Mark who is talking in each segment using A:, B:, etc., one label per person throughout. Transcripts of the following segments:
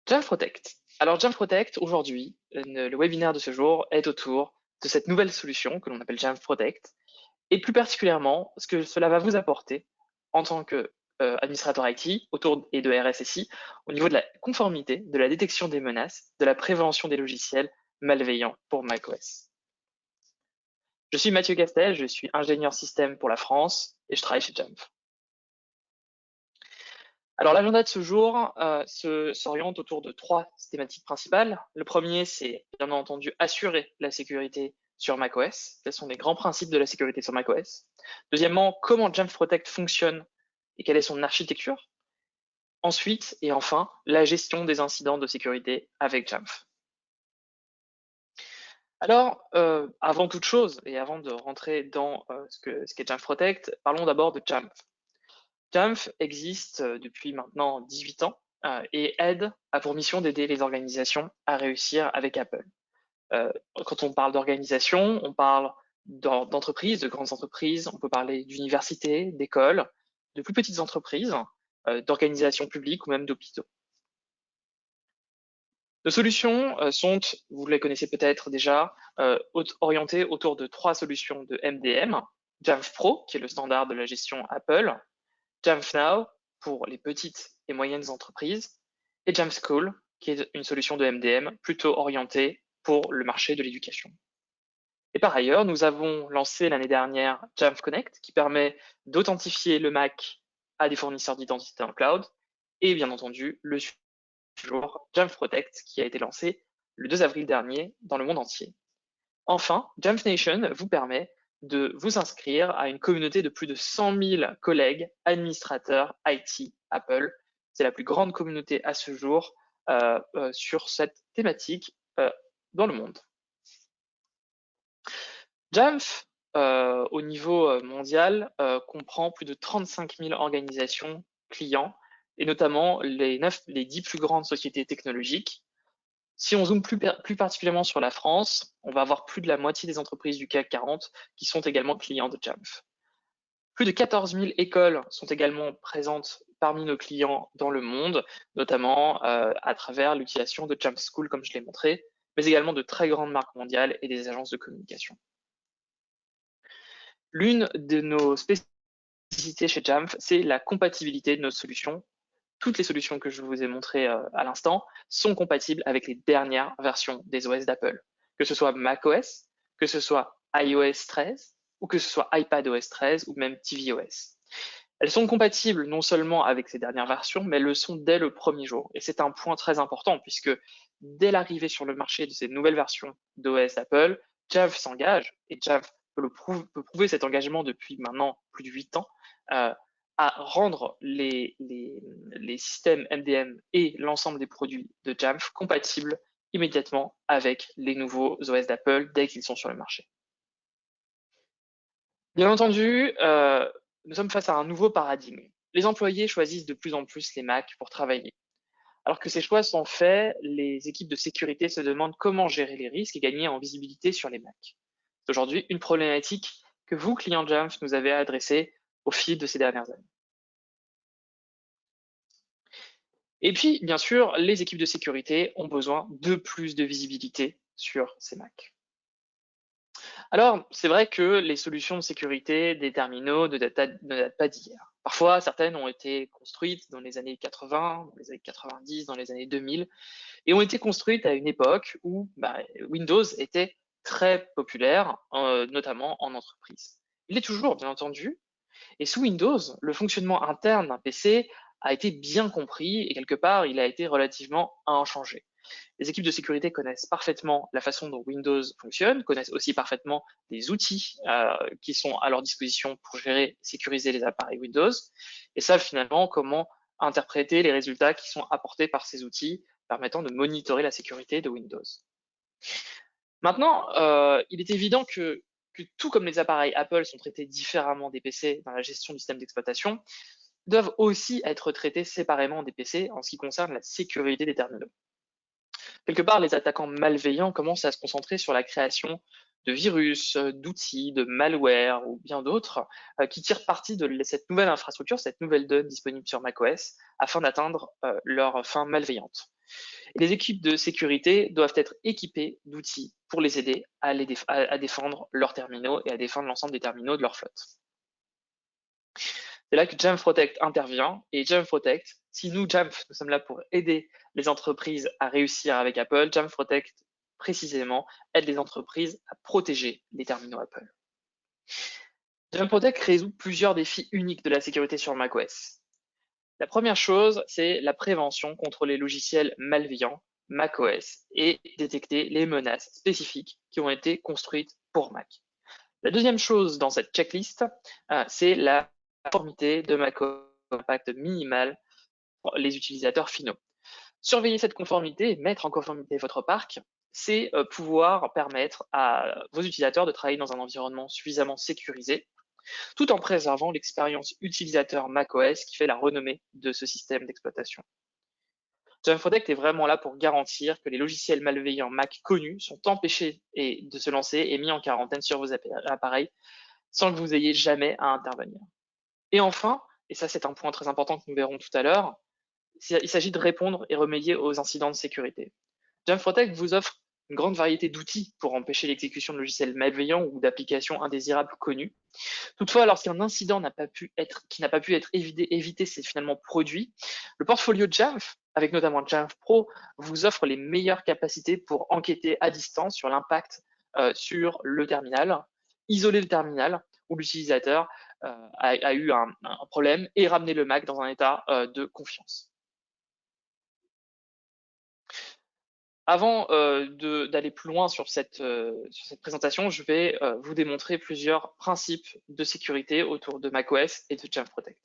A: Jamf Protect. Alors Jamf Protect, aujourd'hui, le webinaire de ce jour est autour de cette nouvelle solution que l'on appelle Jamf Protect, et plus particulièrement ce que cela va vous apporter en tant que administrateur IT autour et de RSSI au niveau de la conformité, de la détection des menaces, de la prévention des logiciels malveillants pour macOS. Je suis Mathieu Castel, je suis ingénieur système pour la France et je travaille chez Jamf. Alors l'agenda de ce jour s'oriente autour de trois thématiques principales. Le premier, c'est bien entendu assurer la sécurité sur macOS. Quels sont les grands principes de la sécurité sur macOS? Deuxièmement, comment Jamf Protect fonctionne et quelle est son architecture? Ensuite, et enfin, la gestion des incidents de sécurité avec Jamf. Alors, avant toute chose, et avant de rentrer dans ce qu'est Jamf Protect, parlons d'abord de Jamf. Jamf existe depuis maintenant 18 ans et a pour mission d'aider les organisations à réussir avec Apple. Quand on parle d'organisation, on parle d'entreprises, de grandes entreprises, on peut parler d'universités, d'écoles, de plus petites entreprises, d'organisations publiques ou même d'hôpitaux. Nos solutions sont, vous les connaissez peut-être déjà, orientées autour de trois solutions de MDM. Jamf Pro, qui est le standard de la gestion Apple, Jamf Now pour les petites et moyennes entreprises, et Jamf School, qui est une solution de MDM plutôt orientée pour le marché de l'éducation. Et par ailleurs, nous avons lancé l'année dernière Jamf Connect, qui permet d'authentifier le Mac à des fournisseurs d'identité en cloud, et bien entendu, le jour Jamf Protect, qui a été lancé le 2 avril dernier dans le monde entier. Enfin, Jamf Nation vous permet de vous inscrire à une communauté de plus de 100 000 collègues, administrateurs, IT, Apple. C'est la plus grande communauté à ce jour sur cette thématique dans le monde. Jamf, au niveau mondial, comprend plus de 35 000 organisations clients, et notamment les 10 plus grandes sociétés technologiques. Si on zoome plus particulièrement sur la France, on va avoir plus de la moitié des entreprises du CAC 40 qui sont également clients de Jamf. Plus de 14 000 écoles sont également présentes parmi nos clients dans le monde, notamment à travers l'utilisation de Jamf School, comme je l'ai montré, mais également de très grandes marques mondiales et des agences de communication. L'une de nos spécificités chez Jamf, c'est la compatibilité de nos solutions. Toutes les solutions que je vous ai montrées à l'instant sont compatibles avec les dernières versions des OS d'Apple, que ce soit macOS, que ce soit iOS 13, ou que ce soit iPadOS 13 ou même tvOS. Elles sont compatibles non seulement avec ces dernières versions, mais elles le sont dès le premier jour. Et c'est un point très important puisque dès l'arrivée sur le marché de ces nouvelles versions d'OS d'Apple, Jamf s'engage, et Jamf peut prouver cet engagement depuis maintenant plus de 8 ans, à rendre les systèmes MDM et l'ensemble des produits de Jamf compatibles immédiatement avec les nouveaux OS d'Apple dès qu'ils sont sur le marché. Bien entendu, nous sommes face à un nouveau paradigme. Les employés choisissent de plus en plus les Mac pour travailler. Alors que ces choix sont faits, les équipes de sécurité se demandent comment gérer les risques et gagner en visibilité sur les Macs. C'est aujourd'hui une problématique que vous, clients Jamf, nous avez adressée au fil de ces dernières années. Et puis, bien sûr, les équipes de sécurité ont besoin de plus de visibilité sur ces Macs. Alors, c'est vrai que les solutions de sécurité des terminaux ne datent pas d'hier. Parfois, certaines ont été construites dans les années 80, dans les années 90, dans les années 2000, et ont été construites à une époque où Windows était très populaire, notamment en entreprise. Il est toujours, bien entendu, et sous Windows, le fonctionnement interne d'un PC a été bien compris et quelque part, il a été relativement inchangé. Les équipes de sécurité connaissent parfaitement la façon dont Windows fonctionne, connaissent aussi parfaitement les outils qui sont à leur disposition pour gérer et sécuriser les appareils Windows, et savent finalement comment interpréter les résultats qui sont apportés par ces outils permettant de monitorer la sécurité de Windows. Maintenant, il est évident que tout comme les appareils Apple sont traités différemment des PC dans la gestion du système d'exploitation, doivent aussi être traités séparément des PC en ce qui concerne la sécurité des terminaux. Quelque part, les attaquants malveillants commencent à se concentrer sur la création de virus, d'outils, de malware ou bien d'autres qui tirent parti de cette nouvelle infrastructure, cette nouvelle donne disponible sur macOS afin d'atteindre leur fin malveillante. Et les équipes de sécurité doivent être équipées d'outils pour les aider à défendre leurs terminaux et à défendre l'ensemble des terminaux de leur flotte. C'est là que Jamf Protect intervient. Et Jamf Protect, si nous, Jamf, nous sommes là pour aider les entreprises à réussir avec Apple, Jamf Protect, précisément, aide les entreprises à protéger les terminaux Apple. Jamf Protect résout plusieurs défis uniques de la sécurité sur macOS. La première chose, c'est la prévention contre les logiciels malveillants macOS et détecter les menaces spécifiques qui ont été construites pour Mac. La deuxième chose dans cette checklist, c'est la conformité de macOS impact minimal pour les utilisateurs finaux. Surveiller cette conformité, mettre en conformité votre parc, c'est pouvoir permettre à vos utilisateurs de travailler dans un environnement suffisamment sécurisé, tout en préservant l'expérience utilisateur macOS qui fait la renommée de ce système d'exploitation. Jamf Protect est vraiment là pour garantir que les logiciels malveillants Mac connus sont empêchés de se lancer et mis en quarantaine sur vos appareils sans que vous ayez jamais à intervenir. Et enfin, et ça c'est un point très important que nous verrons tout à l'heure, il s'agit de répondre et remédier aux incidents de sécurité. Jamf Protect vous offre une grande variété d'outils pour empêcher l'exécution de logiciels malveillants ou d'applications indésirables connues. Toutefois, lorsqu'un incident qui n'a pas pu être évité s'est finalement produit, le portfolio Jamf, avec notamment Jamf Pro, vous offre les meilleures capacités pour enquêter à distance sur l'impact sur le terminal, isoler le terminal où l'utilisateur a eu un problème et ramener le Mac dans un état de confiance. Avant d'aller plus loin sur cette présentation, je vais vous démontrer plusieurs principes de sécurité autour de macOS et de Jamf Protect.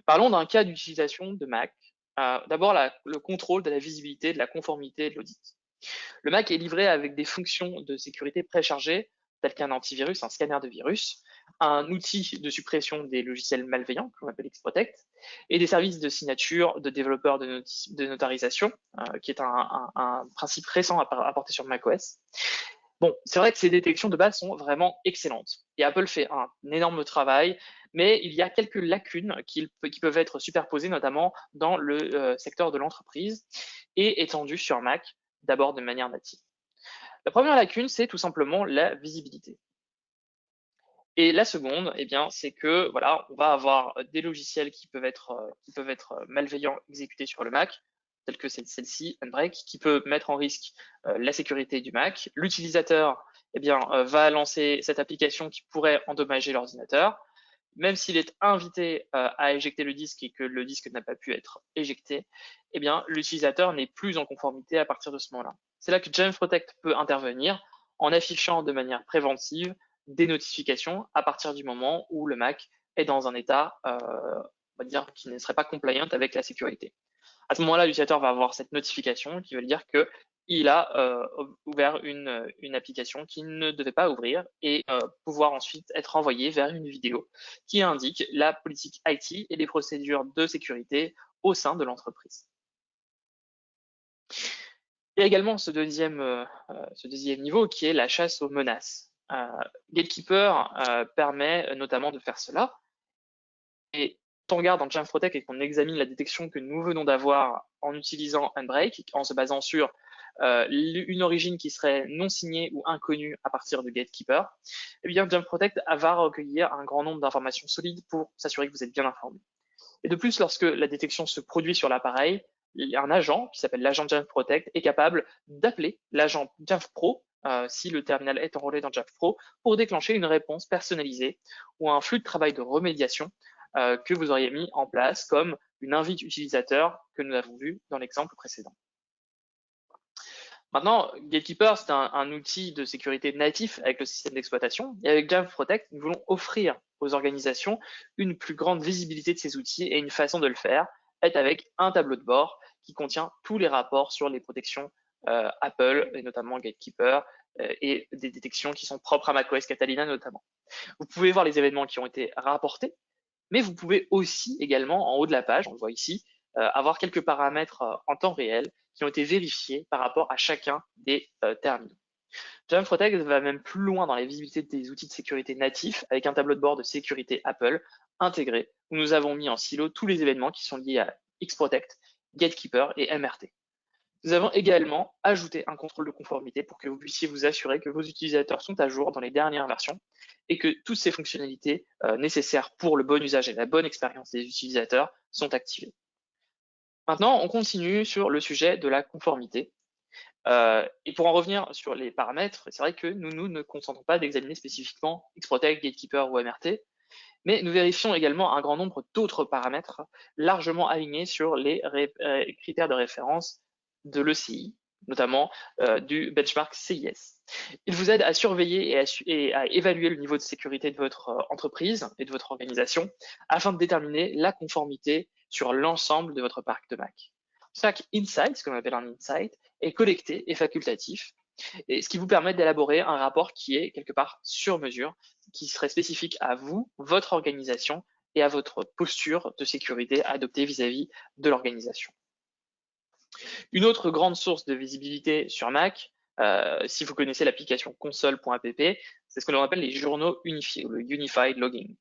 A: Parlons d'un cas d'utilisation de Mac. D'abord, le contrôle de la visibilité, de la conformité et de l'audit. Le Mac est livré avec des fonctions de sécurité préchargées, telles qu'un antivirus, un scanner de virus, un outil de suppression des logiciels malveillants, qu'on appelle Xprotect, et des services de signature de développeurs de notarisation, qui est un principe récent apporté sur macOS. Bon, c'est vrai que ces détections de base sont vraiment excellentes. Et Apple fait un énorme travail, mais il y a quelques lacunes qui peuvent être superposées, notamment dans le secteur de l'entreprise et étendues sur Mac, d'abord de manière native. La première lacune, c'est tout simplement la visibilité. Et la seconde, eh bien, c'est que voilà, on va avoir des logiciels qui peuvent être malveillants exécutés sur le Mac, tels que celle-ci, Unbreak, qui peut mettre en risque la sécurité du Mac. L'utilisateur, eh bien, va lancer cette application qui pourrait endommager l'ordinateur. Même s'il est invité à éjecter le disque et que le disque n'a pas pu être éjecté, eh bien, l'utilisateur n'est plus en conformité à partir de ce moment-là. C'est là que Jamf Protect peut intervenir en affichant de manière préventive des notifications à partir du moment où le Mac est dans un état, on va dire, qui ne serait pas compliant avec la sécurité. À ce moment-là, l'utilisateur va avoir cette notification qui veut dire qu'il a ouvert une application qu'il ne devait pas ouvrir et pouvoir ensuite être envoyé vers une vidéo qui indique la politique IT et les procédures de sécurité au sein de l'entreprise. Il y a également ce deuxième niveau qui est la chasse aux menaces. Gatekeeper permet notamment de faire cela. Et quand on regarde dans Jamf Protect et qu'on examine la détection que nous venons d'avoir en utilisant Unbreak, en se basant sur une origine qui serait non signée ou inconnue à partir de Gatekeeper, eh bien Jamf Protect va recueillir un grand nombre d'informations solides pour s'assurer que vous êtes bien informé. Et de plus, lorsque la détection se produit sur l'appareil, un agent qui s'appelle l'agent Jamf Protect est capable d'appeler l'agent Jamf Pro si le terminal est enrôlé dans Jamf Pro pour déclencher une réponse personnalisée ou un flux de travail de remédiation que vous auriez mis en place comme une invite utilisateur que nous avons vu dans l'exemple précédent. Maintenant, Gatekeeper, c'est un outil de sécurité natif avec le système d'exploitation. Et avec Jamf Protect, nous voulons offrir aux organisations une plus grande visibilité de ces outils et une façon de le faire est avec un tableau de bord qui contient tous les rapports sur les protections Apple, et notamment Gatekeeper, et des détections qui sont propres à macOS Catalina notamment. Vous pouvez voir les événements qui ont été rapportés, mais vous pouvez aussi également, en haut de la page, on le voit ici, avoir quelques paramètres en temps réel qui ont été vérifiés par rapport à chacun des terminaux. Jamf Protect va même plus loin dans la visibilité des outils de sécurité natifs avec un tableau de bord de sécurité Apple intégré où nous avons mis en silo tous les événements qui sont liés à Xprotect, Gatekeeper et MRT. Nous avons également ajouté un contrôle de conformité pour que vous puissiez vous assurer que vos utilisateurs sont à jour dans les dernières versions et que toutes ces fonctionnalités nécessaires pour le bon usage et la bonne expérience des utilisateurs sont activées. Maintenant, on continue sur le sujet de la conformité. Et pour en revenir sur les paramètres, c'est vrai que nous ne consentons pas d'examiner spécifiquement Xprotect, Gatekeeper ou MRT, mais nous vérifions également un grand nombre d'autres paramètres largement alignés sur les critères de référence de l'ECI, notamment du benchmark CIS. Il vous aide à surveiller et à évaluer le niveau de sécurité de votre entreprise et de votre organisation afin de déterminer la conformité sur l'ensemble de votre parc de Mac. Chaque insight, ce qu'on appelle un insight, est collecté et facultatif, et ce qui vous permet d'élaborer un rapport qui est quelque part sur mesure, qui serait spécifique à vous, votre organisation et à votre posture de sécurité adoptée vis-à-vis de l'organisation. Une autre grande source de visibilité sur Mac, si vous connaissez l'application console.app, c'est ce que l'on appelle les journaux unifiés, ou le Unified Logging.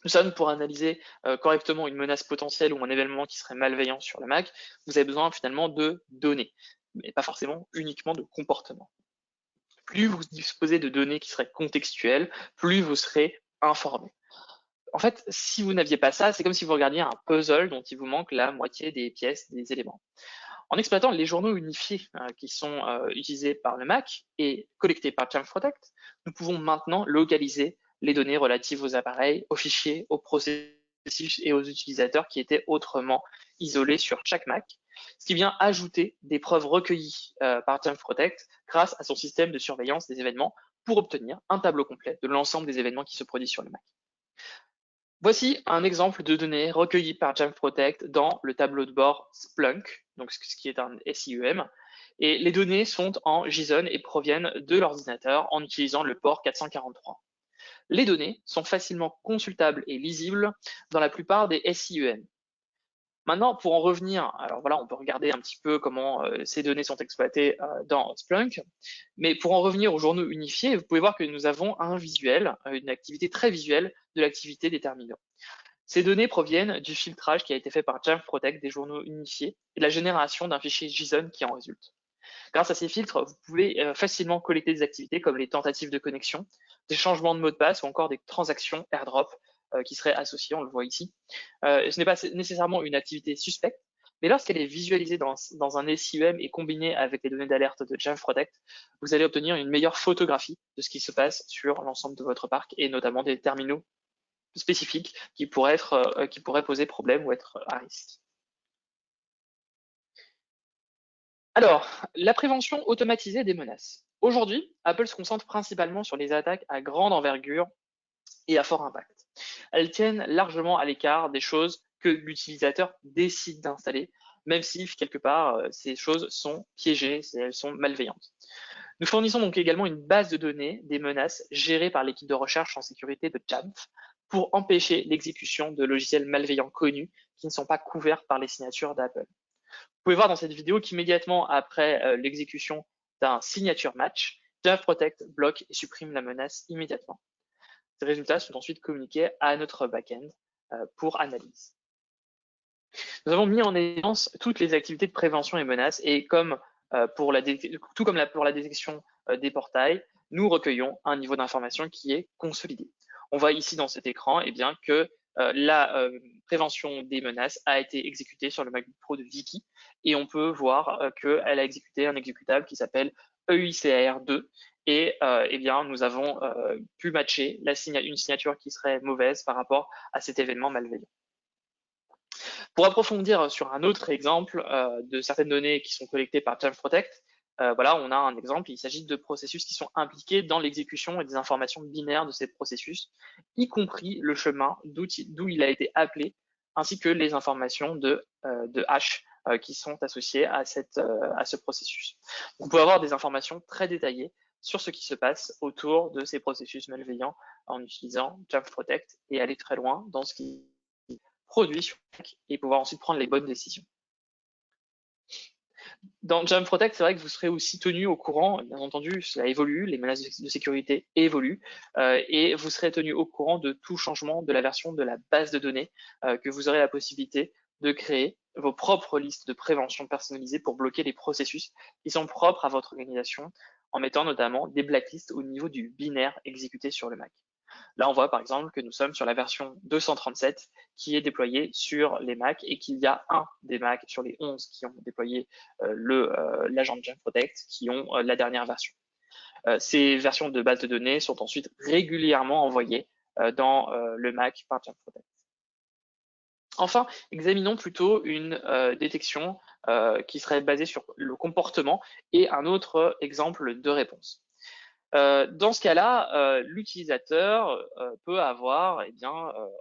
A: Tout ça, pour analyser correctement une menace potentielle ou un événement qui serait malveillant sur le Mac, vous avez besoin finalement de données, mais pas forcément uniquement de comportement. Plus vous disposez de données qui seraient contextuelles, plus vous serez informé. En fait, si vous n'aviez pas ça, c'est comme si vous regardiez un puzzle dont il vous manque la moitié des pièces, des éléments. En exploitant les journaux unifiés qui sont utilisés par le Mac et collectés par Jamf Protect, nous pouvons maintenant localiser les données relatives aux appareils, aux fichiers, aux processus et aux utilisateurs qui étaient autrement isolés sur chaque Mac, ce qui vient ajouter des preuves recueillies par Jamf Protect grâce à son système de surveillance des événements pour obtenir un tableau complet de l'ensemble des événements qui se produisent sur le Mac. Voici un exemple de données recueillies par Jamf Protect dans le tableau de bord Splunk, donc ce qui est un SIEM. Et les données sont en JSON et proviennent de l'ordinateur en utilisant le port 443. Les données sont facilement consultables et lisibles dans la plupart des SIEM. Maintenant, pour en revenir, alors voilà, on peut regarder un petit peu comment ces données sont exploitées dans Splunk, mais pour en revenir aux journaux unifiés, vous pouvez voir que nous avons un visuel, une activité très visuelle de l'activité des terminaux. Ces données proviennent du filtrage qui a été fait par Jamf Protect des journaux unifiés et de la génération d'un fichier JSON qui en résulte. Grâce à ces filtres, vous pouvez facilement collecter des activités comme les tentatives de connexion, des changements de mot de passe ou encore des transactions AirDrop qui seraient associées, on le voit ici. Ce n'est pas nécessairement une activité suspecte, mais lorsqu'elle est visualisée dans un SIEM et combinée avec les données d'alerte de Jamf Protect, vous allez obtenir une meilleure photographie de ce qui se passe sur l'ensemble de votre parc et notamment des terminaux spécifiques qui pourraient poser problème ou être à risque. Alors, la prévention automatisée des menaces. Aujourd'hui, Apple se concentre principalement sur les attaques à grande envergure et à fort impact. Elles tiennent largement à l'écart des choses que l'utilisateur décide d'installer, même si quelque part ces choses sont piégées, elles sont malveillantes. Nous fournissons donc également une base de données des menaces gérée par l'équipe de recherche en sécurité de Jamf pour empêcher l'exécution de logiciels malveillants connus qui ne sont pas couverts par les signatures d'Apple. Vous pouvez voir dans cette vidéo qu'immédiatement après l'exécution d'un signature match, Jamf Protect bloque et supprime la menace immédiatement. Ces résultats sont ensuite communiqués à notre back-end pour analyse. Nous avons mis en évidence toutes les activités de prévention et menaces et comme pour la détection des portails, nous recueillons un niveau d'information qui est consolidé. On voit ici dans cet écran que la prévention des menaces a été exécutée sur le MacBook Pro de Vicky et on peut voir qu'elle a exécuté un exécutable qui s'appelle EICAR2 et nous avons pu matcher une signature qui serait mauvaise par rapport à cet événement malveillant. Pour approfondir sur un autre exemple de certaines données qui sont collectées par Jamf Protect, voilà, on a un exemple, il s'agit de processus qui sont impliqués dans l'exécution et des informations binaires de ces processus, y compris le chemin d'où il a été appelé, ainsi que les informations de hash qui sont associées à ce processus. Vous pouvez avoir des informations très détaillées sur ce qui se passe autour de ces processus malveillants en utilisant Jamf Protect et aller très loin dans ce qui produit sur Mac et pouvoir ensuite prendre les bonnes décisions. Dans Jamf Protect, c'est vrai que vous serez aussi tenu au courant, bien entendu, cela évolue, les menaces de sécurité évoluent, et vous serez tenu au courant de tout changement de la version de la base de données que vous aurez la possibilité de créer vos propres listes de prévention personnalisées pour bloquer les processus qui sont propres à votre organisation, en mettant notamment des blacklists au niveau du binaire exécuté sur le Mac. Là, on voit par exemple que nous sommes sur la version 237 qui est déployée sur les Mac et qu'il y a un des Mac sur les 11 qui ont déployé l'agent Jamf Protect qui ont la dernière version. Ces versions de base de données sont ensuite régulièrement envoyées dans le Mac par Jamf Protect. Enfin, examinons plutôt une détection qui serait basée sur le comportement et un autre exemple de réponse. Dans ce cas-là, l'utilisateur peut avoir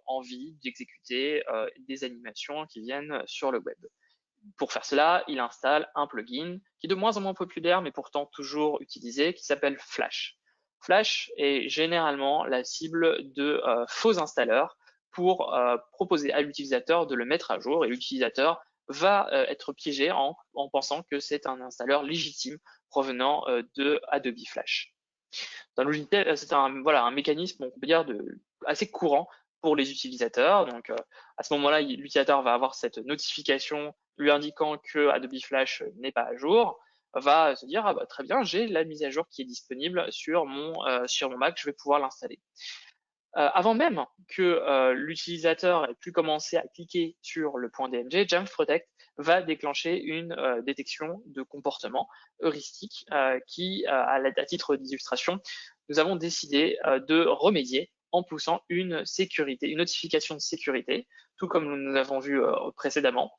A: envie d'exécuter des animations qui viennent sur le web. Pour faire cela, il installe un plugin qui est de moins en moins populaire, mais pourtant toujours utilisé, qui s'appelle Flash. Flash est généralement la cible de faux installeurs pour proposer à l'utilisateur de le mettre à jour, et l'utilisateur va être piégé en pensant que c'est un installeur légitime provenant de Adobe Flash. Dans le Logitech, c'est un mécanisme, on peut dire, assez courant pour les utilisateurs. Donc, à ce moment-là, l'utilisateur va avoir cette notification lui indiquant que Adobe Flash n'est pas à jour, va se dire, ah bah, très bien, j'ai la mise à jour qui est disponible sur mon Mac, je vais pouvoir l'installer. Avant même que l'utilisateur ait pu commencer à cliquer sur le point DMG, Jamf Protect va déclencher une détection de comportement heuristique qui, à titre d'illustration, nous avons décidé de remédier en poussant une notification de sécurité, tout comme nous l'avons vu précédemment,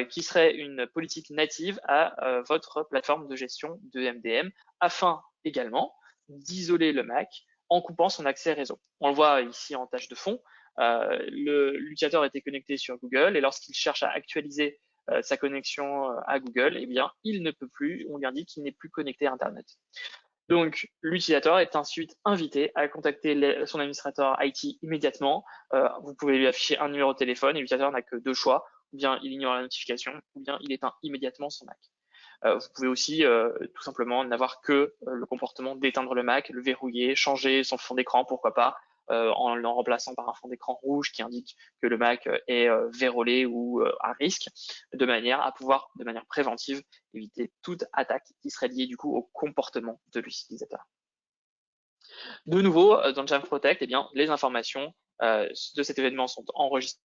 A: qui serait une politique native à votre plateforme de gestion de MDM, afin également d'isoler le Mac en coupant son accès réseau. On le voit ici en tâche de fond. L'utilisateur était connecté sur Google et lorsqu'il cherche à actualiser sa connexion à Google, eh bien, il ne peut plus, on lui indique qu'il n'est plus connecté à Internet. Donc, l'utilisateur est ensuite invité à contacter son administrateur IT immédiatement. Vous pouvez lui afficher un numéro de téléphone et l'utilisateur n'a que deux choix. Ou bien il ignore la notification, ou bien il éteint immédiatement son Mac. Vous pouvez aussi tout simplement n'avoir que le comportement d'éteindre le Mac, le verrouiller, changer son fond d'écran, pourquoi pas, en le remplaçant par un fond d'écran rouge qui indique que le Mac est vérolé ou à risque, de manière à pouvoir, de manière préventive, éviter toute attaque qui serait liée du coup au comportement de l'utilisateur. De nouveau, dans Jamf Protect, eh bien, les informations de cet événement sont enregistrées.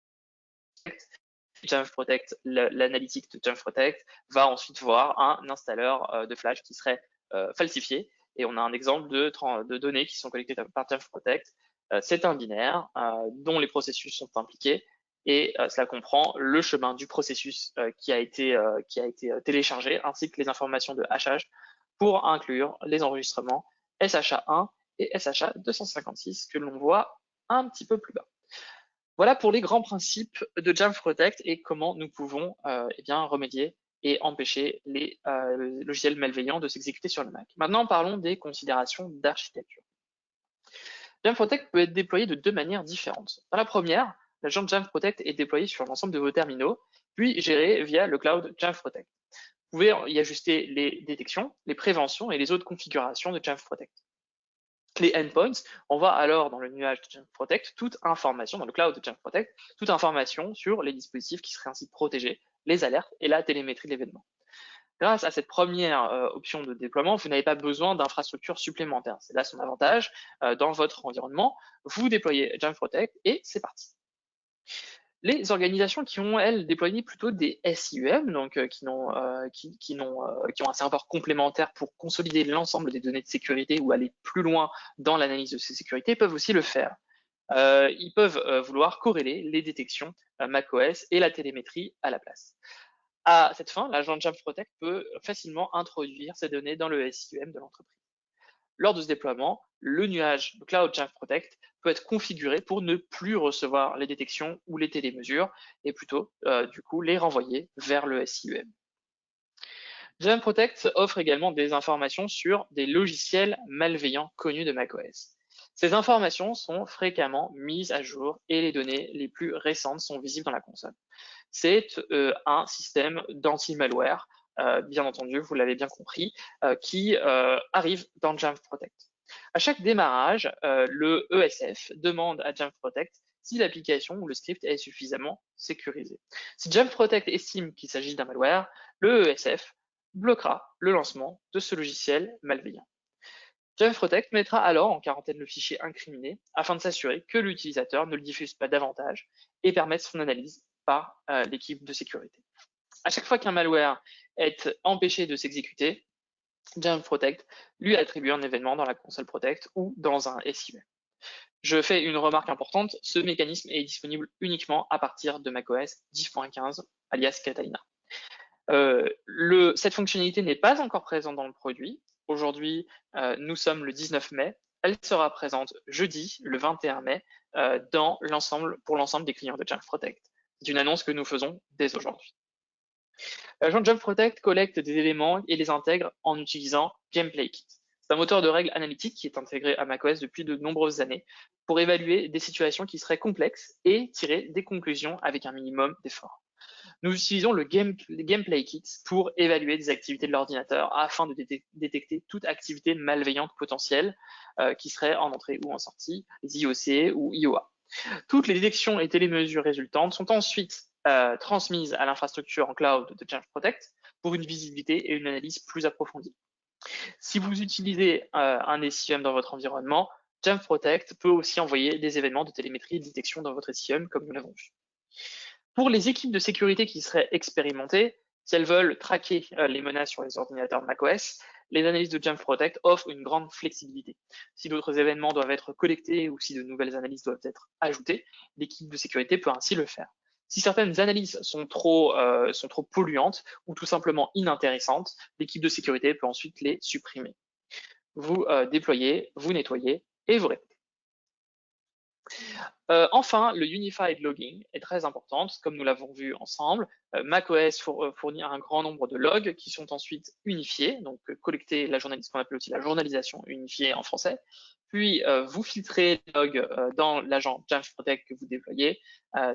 A: Jamf Protect, l'analytique de Jamf Protect va ensuite voir un installeur de Flash qui serait falsifié. Et on a un exemple de données qui sont collectées par Jamf Protect. C'est un binaire dont les processus sont impliqués et cela comprend le chemin du processus qui a été téléchargé ainsi que les informations de hachage pour inclure les enregistrements SHA-1 et SHA-256 que l'on voit un petit peu plus bas. Voilà pour les grands principes de Jamf Protect et comment nous pouvons remédier et empêcher les logiciels malveillants de s'exécuter sur le Mac. Maintenant, parlons des considérations d'architecture. Jamf Protect peut être déployé de deux manières différentes. Dans la première, l'agent Jamf Protect est déployé sur l'ensemble de vos terminaux, puis géré via le cloud Jamf Protect. Vous pouvez y ajuster les détections, les préventions et les autres configurations de Jamf Protect. Les endpoints, on voit alors dans le nuage de Jamf Protect toute information, dans le cloud de Jamf Protect, toute information sur les dispositifs qui seraient ainsi protégés, les alertes et la télémétrie de l'événement. Grâce à cette première option de déploiement, vous n'avez pas besoin d'infrastructures supplémentaires. C'est là son avantage. Dans votre environnement, vous déployez Jamf Protect et c'est parti. Les organisations qui ont, elles, déployé plutôt des SIEM, donc qui ont un serveur complémentaire pour consolider l'ensemble des données de sécurité ou aller plus loin dans l'analyse de ces sécurités, peuvent aussi le faire. Ils peuvent vouloir corréler les détections macOS et la télémétrie à la place. À cette fin, l'agent Jamf Protect peut facilement introduire ces données dans le SIEM de l'entreprise. Lors de ce déploiement, le nuage le Cloud Jamf Protect peut être configuré pour ne plus recevoir les détections ou les télémesures et plutôt, du coup, les renvoyer vers le SIEM. Jamf Protect offre également des informations sur des logiciels malveillants connus de macOS. Ces informations sont fréquemment mises à jour et les données les plus récentes sont visibles dans la console. C'est un système d'anti-malware, bien entendu, vous l'avez bien compris, qui arrive dans Jamf Protect. À chaque démarrage, le ESF demande à Jamf Protect si l'application ou le script est suffisamment sécurisé. Si Jamf Protect estime qu'il s'agit d'un malware, le ESF bloquera le lancement de ce logiciel malveillant. Jamf Protect mettra alors en quarantaine le fichier incriminé afin de s'assurer que l'utilisateur ne le diffuse pas davantage et permette son analyse par l'équipe de sécurité. À chaque fois qu'un malware est empêché de s'exécuter, Jamf Protect lui attribue un événement dans la console Protect ou dans un SIEM. Je fais une remarque importante, ce mécanisme est disponible uniquement à partir de macOS 10.15, alias Catalina. Cette fonctionnalité n'est pas encore présente dans le produit. Aujourd'hui, nous sommes le 19 mai. Elle sera présente jeudi, le 21 mai, pour l'ensemble des clients de Jamf Protect. C'est une annonce que nous faisons dès aujourd'hui. Jamf Protect collecte des éléments et les intègre en utilisant GameplayKit. C'est un moteur de règles analytique qui est intégré à macOS depuis de nombreuses années pour évaluer des situations qui seraient complexes et tirer des conclusions avec un minimum d'effort. Nous utilisons le GameplayKit pour évaluer des activités de l'ordinateur afin de détecter toute activité malveillante potentielle qui serait en entrée ou en sortie, les IOC ou IOA. Toutes les détections et télémesures résultantes sont ensuite transmises à l'infrastructure en cloud de Jamf Protect pour une visibilité et une analyse plus approfondie. Si vous utilisez un SIEM dans votre environnement, Jamf Protect peut aussi envoyer des événements de télémétrie et de détection dans votre SIEM, comme nous l'avons vu. Pour les équipes de sécurité qui seraient expérimentées, si elles veulent traquer les menaces sur les ordinateurs macOS, les analyses de Jamf Protect offrent une grande flexibilité. Si d'autres événements doivent être collectés ou si de nouvelles analyses doivent être ajoutées, l'équipe de sécurité peut ainsi le faire. Si certaines analyses sont trop polluantes ou tout simplement inintéressantes, l'équipe de sécurité peut ensuite les supprimer. Vous déployez, vous nettoyez et vous répétez. Enfin, le Unified Logging est très important, comme nous l'avons vu ensemble. macOS fournit un grand nombre de logs qui sont ensuite unifiés, donc collecter ce qu'on appelle aussi la journalisation unifiée en français. Puis, vous filtrez les logs dans l'agent Jamf Protect que vous déployez.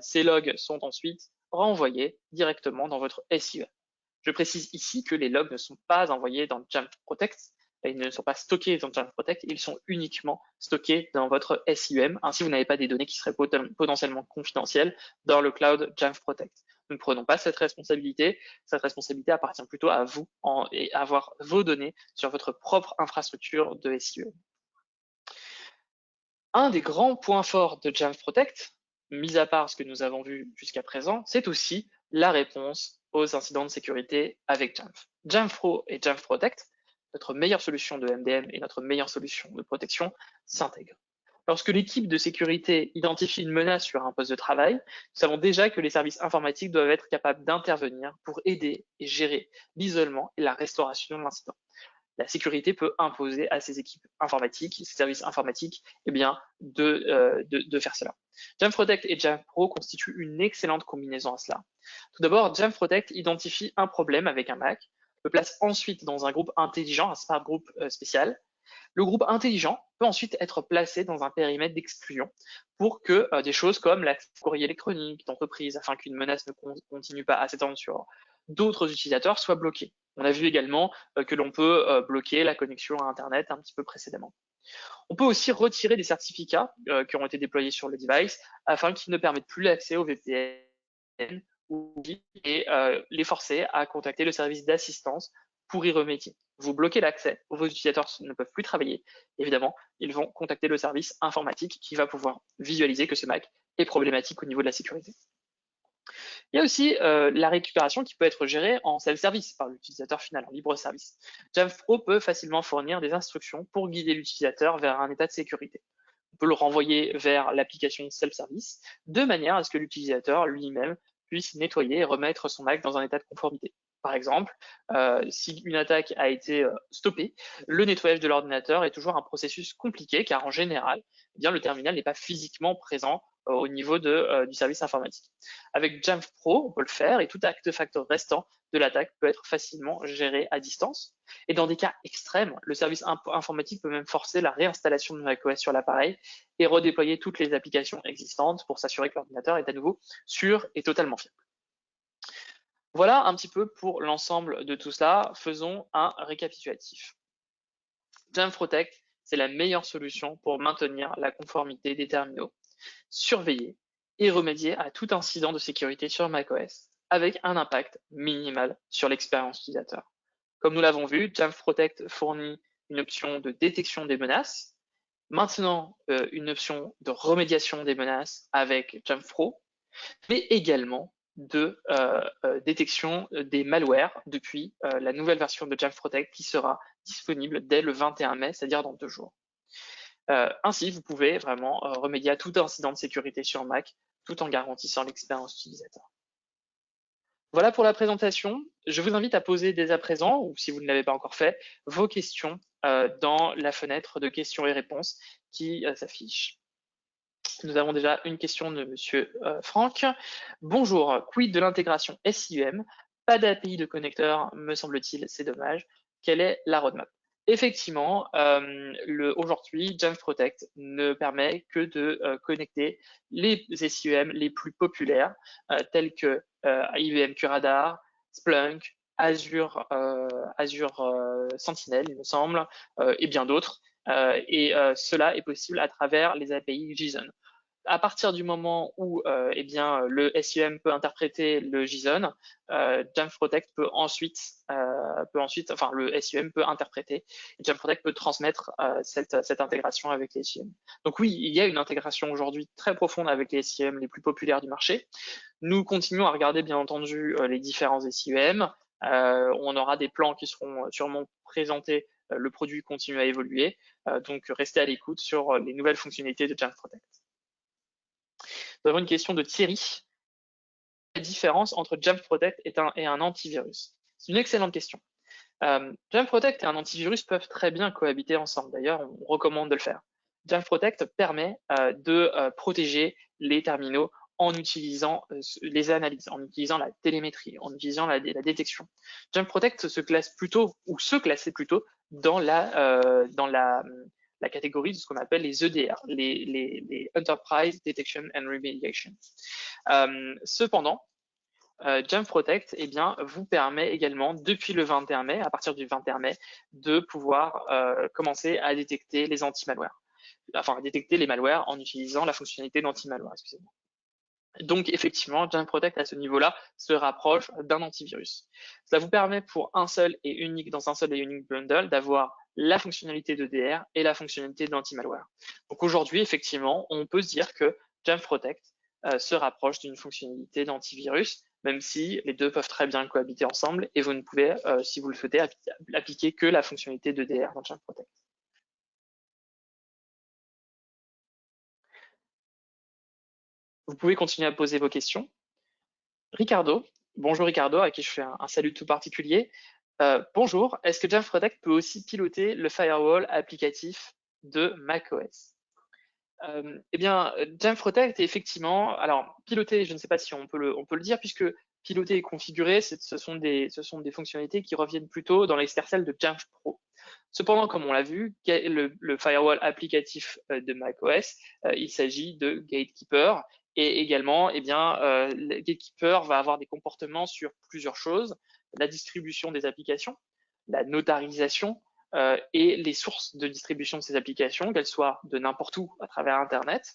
A: Ces logs sont ensuite renvoyés directement dans votre SIEM. Je précise ici que les logs ne sont pas envoyés dans Jamf Protect, ils ne sont pas stockés dans Jamf Protect, ils sont uniquement stockés dans votre SIEM. Ainsi, vous n'avez pas des données qui seraient potentiellement confidentielles dans le cloud Jamf Protect. Nous ne prenons pas cette responsabilité. Cette responsabilité appartient plutôt à vous et à avoir vos données sur votre propre infrastructure de SIEM. Un des grands points forts de Jamf Protect, mis à part ce que nous avons vu jusqu'à présent, c'est aussi la réponse aux incidents de sécurité avec Jamf. Jamf Pro et Jamf Protect, notre meilleure solution de MDM et notre meilleure solution de protection, s'intègrent. Lorsque l'équipe de sécurité identifie une menace sur un poste de travail, nous savons déjà que les services informatiques doivent être capables d'intervenir pour aider et gérer l'isolement et la restauration de l'incident. La sécurité peut imposer à ces équipes informatiques, ces services informatiques, de faire cela. Jamf Protect et Jamf Pro constituent une excellente combinaison à cela. Tout d'abord, Jamf Protect identifie un problème avec un Mac, le place ensuite dans un groupe intelligent, un smart group spécial. Le groupe intelligent peut ensuite être placé dans un périmètre d'exclusion pour que des choses comme la courrier électronique d'entreprise, afin qu'une menace ne continue pas à s'étendre sur d'autres utilisateurs, soient bloquées. On a vu également que l'on peut bloquer la connexion à Internet un petit peu précédemment. On peut aussi retirer des certificats qui ont été déployés sur le device afin qu'ils ne permettent plus l'accès au VPN et les forcer à contacter le service d'assistance pour y remédier. Vous bloquez l'accès, vos utilisateurs ne peuvent plus travailler. Évidemment, ils vont contacter le service informatique qui va pouvoir visualiser que ce Mac est problématique au niveau de la sécurité. Il y a aussi la récupération qui peut être gérée en self-service par l'utilisateur final, en libre service. Jamf Pro peut facilement fournir des instructions pour guider l'utilisateur vers un état de sécurité. On peut le renvoyer vers l'application self-service de manière à ce que l'utilisateur lui-même puisse nettoyer et remettre son Mac dans un état de conformité. Par exemple, si une attaque a été stoppée, le nettoyage de l'ordinateur est toujours un processus compliqué car en général, eh bien, le terminal n'est pas physiquement présent au niveau du service informatique. Avec Jamf Pro, on peut le faire et tout artefact restant de l'attaque peut être facilement géré à distance. Et dans des cas extrêmes, le service informatique peut même forcer la réinstallation de macOS sur l'appareil et redéployer toutes les applications existantes pour s'assurer que l'ordinateur est à nouveau sûr et totalement fiable. Voilà un petit peu pour l'ensemble de tout cela. Faisons un récapitulatif. Jamf Protect, c'est la meilleure solution pour maintenir la conformité des terminaux. surveiller et remédier à tout incident de sécurité sur macOS avec un impact minimal sur l'expérience utilisateur. Comme nous l'avons vu, Jamf Protect fournit une option de détection des menaces, maintenant une option de remédiation des menaces avec Jamf Pro, mais également de détection des malwares depuis la nouvelle version de Jamf Protect qui sera disponible dès le 21 mai, c'est-à-dire dans 2 jours. Ainsi, vous pouvez vraiment remédier à tout incident de sécurité sur Mac tout en garantissant l'expérience utilisateur. Voilà pour la présentation. Je vous invite à poser dès à présent, ou si vous ne l'avez pas encore fait, vos questions dans la fenêtre de questions et réponses qui s'affiche. Nous avons déjà une question de Monsieur Franck. Bonjour, quid de l'intégration SIEM? Pas d'API de connecteur, me semble-t-il, c'est dommage. Quelle est la roadmap? Effectivement, aujourd'hui, Jamf Protect ne permet que de connecter les SIEM les plus populaires, tels que IBM QRadar, Splunk, Azure Sentinel, il me semble, et bien d'autres. Cela est possible à travers les API JSON. À partir du moment où le SIEM peut interpréter le JSON, Jamf Protect peut ensuite, le SIEM peut interpréter, et Jamf Protect peut transmettre cette intégration avec les SIEM. Donc oui, il y a une intégration aujourd'hui très profonde avec les SIEM les plus populaires du marché. Nous continuons à regarder bien entendu les différents SIEM. On aura des plans qui seront sûrement présentés. Le produit continue à évoluer, donc restez à l'écoute sur les nouvelles fonctionnalités de Jamf Protect. Nous avons une question de Thierry. La différence entre Jamf Protect et un antivirus? C'est une excellente question. Jamf Protect et un antivirus peuvent très bien cohabiter ensemble. D'ailleurs, on recommande de le faire. Jamf Protect permet de protéger les terminaux en utilisant les analyses, en utilisant la télémétrie, en utilisant la détection. Jamf Protect se classe plutôt, ou se classait plutôt, dans la catégorie de ce qu'on appelle les EDR, les Enterprise Detection and Remediation. Cependant, Jamf Protect vous permet également, depuis le 21 mai, à partir du 21 mai, de pouvoir commencer à détecter les anti-malware. Enfin, à détecter les malwares en utilisant la fonctionnalité d'anti-malware, excusez-moi. Donc, effectivement, Jamf Protect, à ce niveau-là, se rapproche d'un antivirus. Ça vous permet pour dans un seul et unique bundle, d'avoir la fonctionnalité de DR et la fonctionnalité d'anti-malware. Donc aujourd'hui, effectivement, on peut se dire que Jamf Protect se rapproche d'une fonctionnalité d'antivirus, même si les deux peuvent très bien cohabiter ensemble et vous ne pouvez, si vous le souhaitez, appliquer que la fonctionnalité de DR dans Jamf Protect. Vous pouvez continuer à poser vos questions. Ricardo, bonjour Ricardo, à qui je fais un salut tout particulier. Bonjour, est-ce que Jamf Protect peut aussi piloter le firewall applicatif de macOS? Jamf Protect est effectivement, alors piloter, je ne sais pas si on peut le dire, puisque piloter et configurer, ce sont des fonctionnalités qui reviennent plutôt dans l'exercice de Jamf Pro. Cependant, comme on l'a vu, le firewall applicatif de macOS, il s'agit de Gatekeeper, et également, le Gatekeeper va avoir des comportements sur plusieurs choses: la distribution des applications, la notarisation, et les sources de distribution de ces applications, qu'elles soient de n'importe où à travers Internet,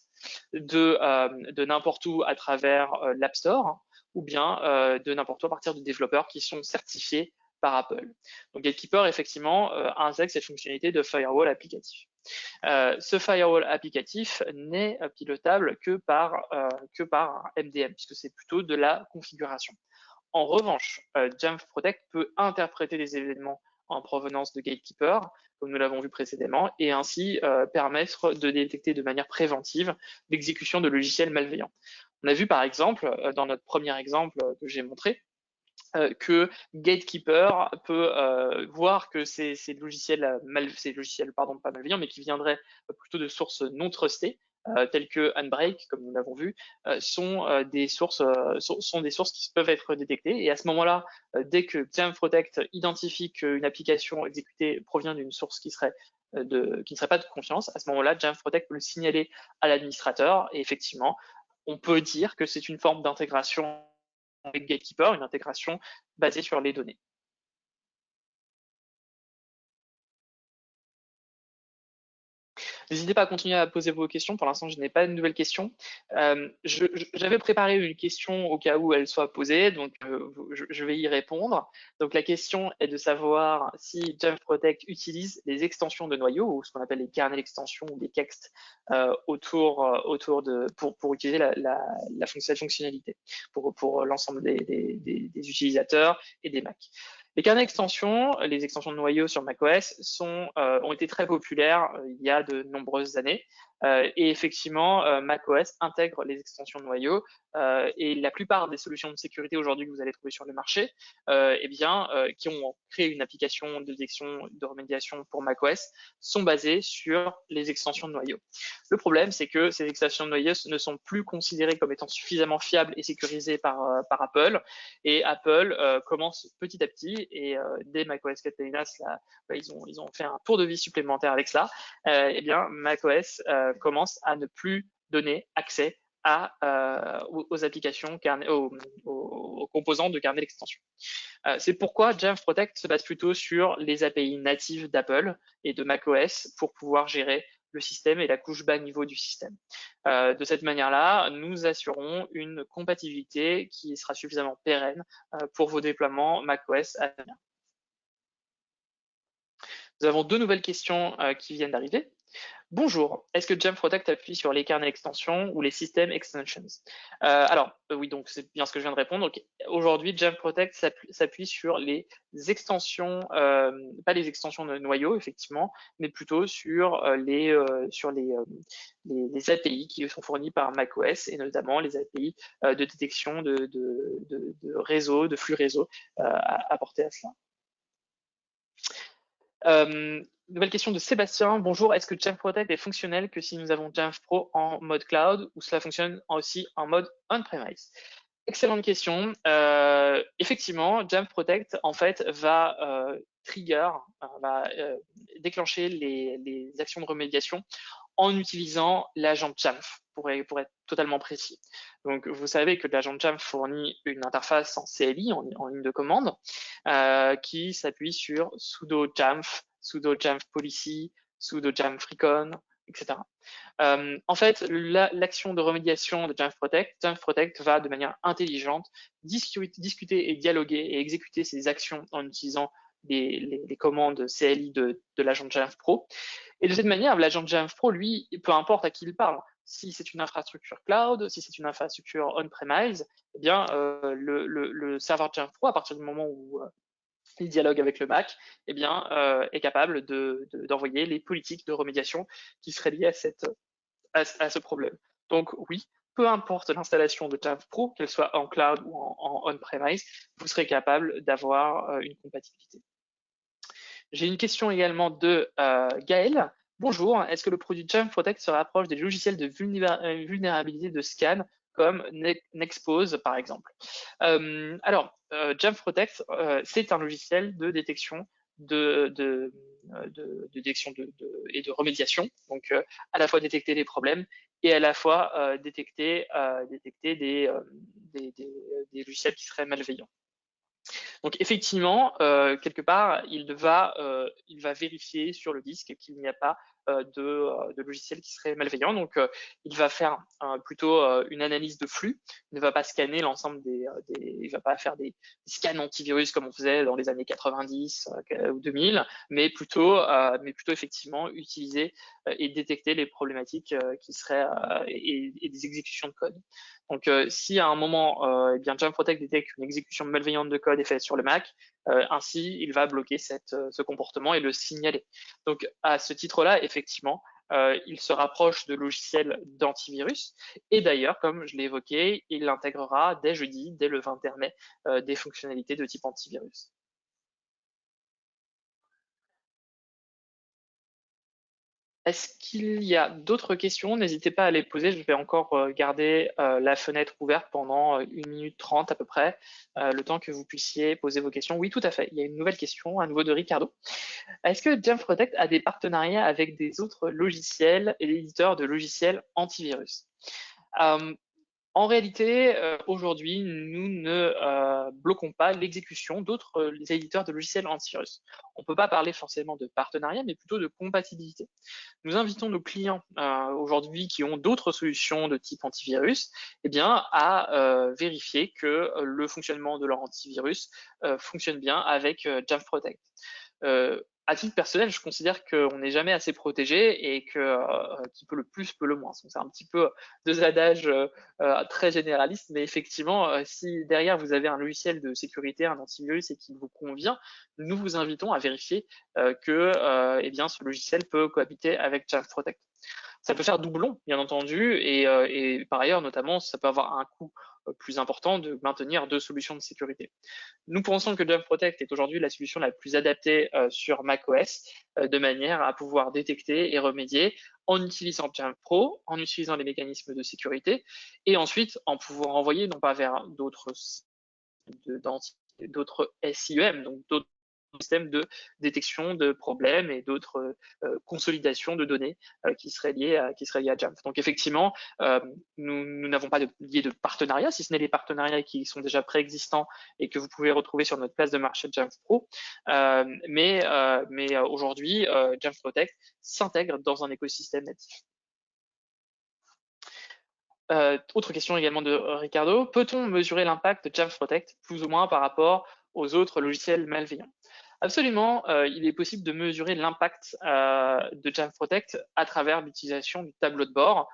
A: de n'importe où à travers l'App Store, ou bien de n'importe où à partir de développeurs qui sont certifiés par Apple. Donc Gatekeeper, effectivement, intègre cette fonctionnalité de firewall applicatif. Ce firewall applicatif n'est pilotable que par un MDM, puisque c'est plutôt de la configuration. En revanche, Jamf Protect peut interpréter des événements en provenance de Gatekeeper, comme nous l'avons vu précédemment, et ainsi permettre de détecter de manière préventive l'exécution de logiciels malveillants. On a vu par exemple, dans notre premier exemple que j'ai montré, que Gatekeeper peut voir que ces logiciels pas malveillants, mais qui viendraient plutôt de sources non trustées, telles que Unbreak, comme nous l'avons vu, sont des sources qui peuvent être détectées. Et à ce moment-là, dès que Jamf Protect identifie qu'une application exécutée provient d'une source qui ne serait pas de confiance, à ce moment-là, Jamf Protect peut le signaler à l'administrateur. Et effectivement, on peut dire que c'est une forme d'intégration avec Gatekeeper, une intégration basée sur les données. N'hésitez pas à continuer à poser vos questions. Pour l'instant, je n'ai pas de nouvelles questions. J'avais préparé une question au cas où elle soit posée, donc je vais y répondre. Donc la question est de savoir si Jamf Protect utilise les extensions de noyaux, ou ce qu'on appelle les kernel extensions ou les KEXT, pour utiliser cette fonctionnalité pour l'ensemble des utilisateurs et des Mac. Les kernels extensions, les extensions de noyaux sur macOS ont été très populaires il y a de nombreuses années. Et effectivement, macOS intègre les extensions de noyaux et la plupart des solutions de sécurité aujourd'hui que vous allez trouver sur le marché, qui ont créé une application de détection de remédiation pour macOS, sont basées sur les extensions de noyaux. Le problème, c'est que ces extensions de noyaux ne sont plus considérées comme étant suffisamment fiables et sécurisées par Apple. Et Apple commence petit à petit, et dès macOS Catalina, ils ont fait un tour de vie supplémentaire avec cela. macOS commence à ne plus donner accès aux applications, aux composants de kernel extension. C'est pourquoi Jamf Protect se base plutôt sur les API natives d'Apple et de macOS pour pouvoir gérer le système et la couche bas niveau du système. De cette manière-là, nous assurons une compatibilité qui sera suffisamment pérenne pour vos déploiements macOS à venir. Nous avons deux nouvelles questions qui viennent d'arriver. Bonjour, est-ce que Jamf Protect appuie sur les kernel extensions ou les system extensions? Oui, donc c'est bien ce que je viens de répondre. Aujourd'hui, Jamf Protect s'appuie sur les extensions, pas les extensions de noyaux, effectivement, mais plutôt sur les API qui sont fournis par macOS, et notamment les API de détection de réseau, de flux réseau apportés à cela. Nouvelle question de Sébastien. Bonjour, est-ce que Jamf Protect est fonctionnel que si nous avons Jamf Pro en mode cloud, ou cela fonctionne aussi en mode on-premise? Excellente question. Effectivement, Jamf Protect en fait va déclencher les actions de remédiation en utilisant l'agent Jamf, pour être totalement précis. Donc, vous savez que l'agent Jamf fournit une interface en CLI, en ligne de commande, qui s'appuie sur sudo Jamf, sudo Jamf policy, sudo Jamf recon, etc. En fait, l'action de remédiation de Jamf Protect va de manière intelligente discuter et dialoguer et exécuter ces actions en utilisant les commandes CLI de l'agent Jamf Pro. Et de cette manière, l'agent Jamf Pro, lui, peu importe à qui il parle, si c'est une infrastructure cloud, si c'est une infrastructure on-premise, le serveur Jamf Pro, à partir du moment où il dialogue avec le Mac, est capable d'envoyer les politiques de remédiation qui seraient liées à ce problème. Donc oui, peu importe l'installation de Jamf Pro, qu'elle soit en cloud ou en on-premise, vous serez capable d'avoir une compatibilité. J'ai une question également de Gaël. Bonjour, est-ce que le produit Jamf Protect se rapproche des logiciels de vulnérabilité de scan comme Nexpose par exemple? Jamf Protect, c'est un logiciel de détection détection et de remédiation, donc à la fois détecter les problèmes et à la fois détecter des logiciels qui seraient malveillants. Donc effectivement, quelque part, il va vérifier sur le disque qu'il n'y a pas de logiciel qui serait malveillant. Donc il va faire plutôt une analyse de flux. Il ne va pas scanner l'ensemble il va pas faire des scans antivirus comme on faisait dans les années 90 ou 2000, mais plutôt effectivement utiliser et détecter les problématiques qui seraient et des exécutions de code. Donc, si à un moment, Jamf Protect détecte une exécution malveillante de code est faite sur le Mac, ainsi, il va bloquer ce comportement et le signaler. Donc, à ce titre-là, effectivement, il se rapproche de logiciels d'antivirus. Et d'ailleurs, comme je l'ai évoqué, il intégrera dès jeudi, dès le 21 mai, des fonctionnalités de type antivirus. Est-ce qu'il y a d'autres questions? N'hésitez pas à les poser. Je vais encore garder la fenêtre ouverte pendant 1 minute 30 à peu près, le temps que vous puissiez poser vos questions. Oui, tout à fait. Il y a une nouvelle question à nouveau de Ricardo. Est-ce que Jamf Protect a des partenariats avec des autres logiciels et éditeurs de logiciels antivirus? En réalité, aujourd'hui, nous ne bloquons pas l'exécution d'autres éditeurs de logiciels antivirus. On ne peut pas parler forcément de partenariat, mais plutôt de compatibilité. Nous invitons nos clients aujourd'hui qui ont d'autres solutions de type antivirus, eh bien, à vérifier que le fonctionnement de leur antivirus fonctionne bien avec Jamf Protect. À titre personnel, je considère qu'on n'est jamais assez protégé et que qui peut le plus peut le moins. Donc, c'est un petit peu deux adages très généralistes, mais effectivement, si derrière vous avez un logiciel de sécurité, un antivirus et qu'il vous convient, nous vous invitons à vérifier que eh bien, ce logiciel peut cohabiter avec Jamf Protect. Ça peut faire doublon, bien entendu, et par ailleurs, notamment, ça peut avoir un coût plus important de maintenir deux solutions de sécurité. Nous pensons que Jamf Protect est aujourd'hui la solution la plus adaptée sur macOS, de manière à pouvoir détecter et remédier en utilisant Jamf Pro, en utilisant les mécanismes de sécurité, et ensuite en pouvant envoyer non pas vers d'autres SIEM, donc d'autres systèmes de détection de problèmes et d'autres consolidations de données qui seraient liées à Jamf. Donc effectivement, nous n'avons pas de lié de partenariat, si ce n'est les partenariats qui sont déjà préexistants et que vous pouvez retrouver sur notre place de marché Jamf Pro. Mais aujourd'hui, Jamf Protect s'intègre dans un écosystème natif. Autre question également de Ricardo. Peut-on mesurer l'impact de Jamf Protect plus ou moins par rapport aux autres logiciels malveillants? Absolument, il est possible de mesurer l'impact de Jamf Protect à travers l'utilisation du tableau de bord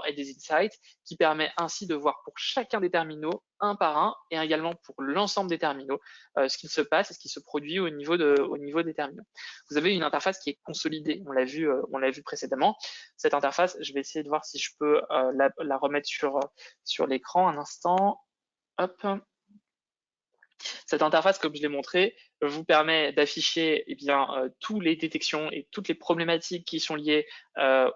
A: et des insights qui permet ainsi de voir pour chacun des terminaux un par un et également pour l'ensemble des terminaux ce qui se passe et ce qui se produit au niveau des terminaux. Vous avez une interface qui est consolidée, on l'a vu précédemment. Cette interface, je vais essayer de voir si je peux la remettre sur l'écran un instant. Hop. Cette interface, comme je l'ai montré, vous permet d'afficher toutes les détections et toutes les problématiques qui sont liées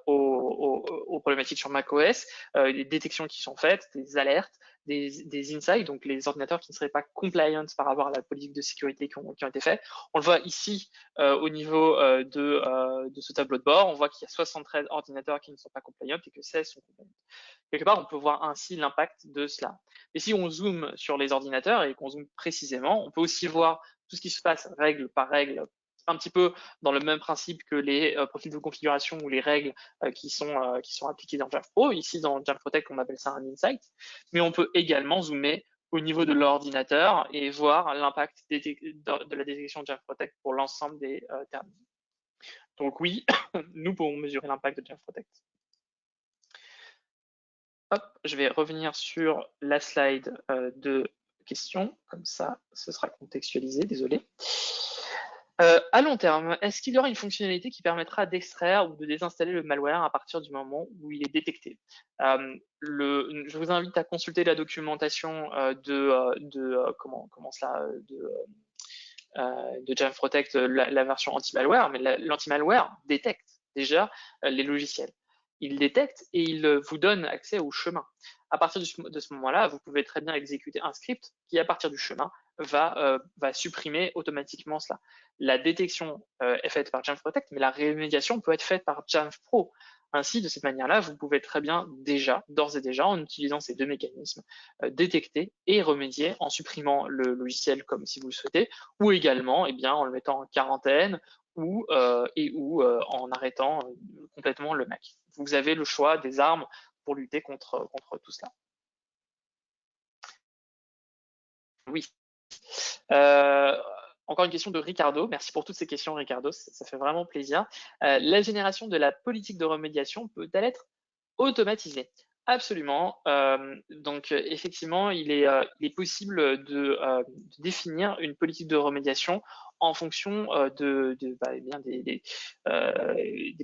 A: aux problématiques sur macOS, les détections qui sont faites, des alertes, des insights, donc les ordinateurs qui ne seraient pas compliant par rapport à la politique de sécurité qui ont été faits. On le voit ici au niveau de ce tableau de bord, on voit qu'il y a 73 ordinateurs qui ne sont pas compliant et que 16 sont compliant. Quelque part, on peut voir ainsi l'impact de cela. Et si on zoome sur les ordinateurs et qu'on zoome précisément, on peut aussi voir tout ce qui se passe règle par règle, un petit peu dans le même principe que les profils de configuration ou les règles qui sont appliquées dans Jamf Pro. Ici, dans Jamf Protect, on appelle ça un insight. Mais on peut également zoomer au niveau de l'ordinateur et voir l'impact de la détection de Jamf Protect pour l'ensemble des terminaux. Donc oui, nous pouvons mesurer l'impact de Jamf Protect. Hop, je vais revenir sur la slide de questions, comme ça, ce sera contextualisé, désolé. À long terme, est-ce qu'il y aura une fonctionnalité qui permettra d'extraire ou de désinstaller le malware à partir du moment où il est détecté? Je vous invite à consulter la documentation de Jamf Protect, la version anti-malware, mais l'anti-malware détecte déjà les logiciels. Il détecte et il vous donne accès au chemin. À partir de ce moment-là, vous pouvez très bien exécuter un script qui, à partir du chemin, va supprimer automatiquement cela. La détection est faite par Jamf Protect, mais la rémédiation peut être faite par Jamf Pro. Ainsi, de cette manière-là, vous pouvez très bien d'ores et déjà, en utilisant ces deux mécanismes, détecter et remédier en supprimant le logiciel comme si vous le souhaitez, ou également en le mettant en quarantaine ou en arrêtant complètement le Mac. Vous avez le choix des armes pour lutter contre tout cela. Oui. Encore une question de Ricardo. Merci pour toutes ces questions, Ricardo. Ça fait vraiment plaisir. La génération de la politique de remédiation peut-elle être automatisée? Absolument. Donc, effectivement, il est possible de définir une politique de remédiation en fonction des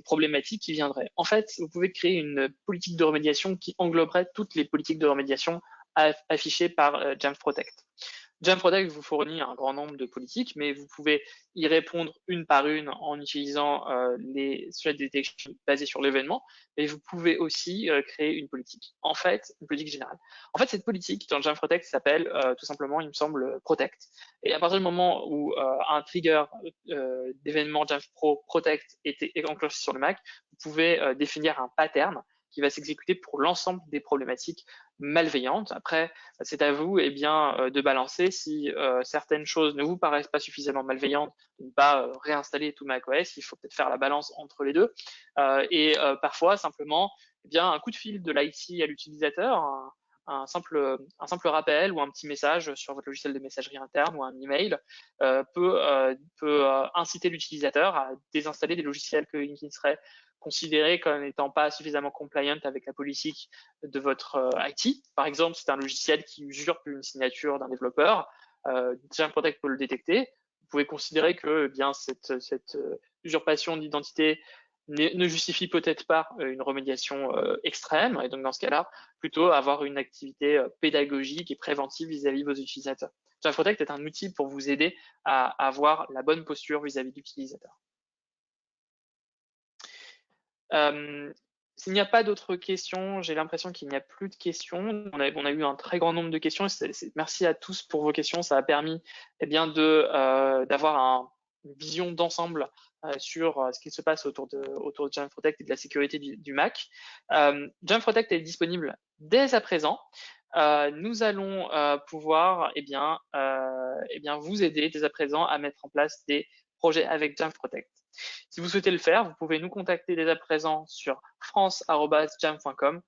A: problématiques qui viendraient. En fait, vous pouvez créer une politique de remédiation qui engloberait toutes les politiques de remédiation affichées par Jamf Protect. Jamf Protect vous fournit un grand nombre de politiques, mais vous pouvez y répondre une par une en utilisant les threat detection basés sur l'événement, mais vous pouvez aussi créer une politique. En fait, une politique générale. En fait, cette politique dans Jamf Protect s'appelle tout simplement, il me semble, Protect. Et à partir du moment où un trigger d'événement Jamf Pro Protect est enclenché sur le Mac, vous pouvez définir un pattern qui va s'exécuter pour l'ensemble des problématiques malveillantes. Après, c'est à vous de balancer si certaines choses ne vous paraissent pas suffisamment malveillantes, de ne pas réinstaller tout macOS. Il faut peut-être faire la balance entre les deux. Parfois, simplement, un coup de fil de l'IT à l'utilisateur, un simple rappel ou un petit message sur votre logiciel de messagerie interne ou un email peut inciter l'utilisateur à désinstaller des logiciels qui seraient considérés comme n'étant pas suffisamment compliant avec la politique de votre IT. Par exemple, c'est un logiciel qui usurpe une signature d'un développeur. Jamf Protect peut le détecter. Vous pouvez considérer que cette usurpation d'identité ne justifie peut-être pas une remédiation extrême, et donc dans ce cas-là, plutôt avoir une activité pédagogique et préventive vis-à-vis de vos utilisateurs. Jamf Protect est un outil pour vous aider à avoir la bonne posture vis-à-vis de l'utilisateur. S'il n'y a pas d'autres questions, j'ai l'impression qu'il n'y a plus de questions. On a eu un très grand nombre de questions. Merci à tous pour vos questions. Ça a permis d'avoir une vision d'ensemble sur ce qui se passe autour de Jamf Protect et de la sécurité du Mac. Jamf Protect est disponible dès à présent. Nous allons pouvoir vous aider dès à présent à mettre en place des projets avec Jamf Protect. Si vous souhaitez le faire, vous pouvez nous contacter dès à présent sur france@jamf.com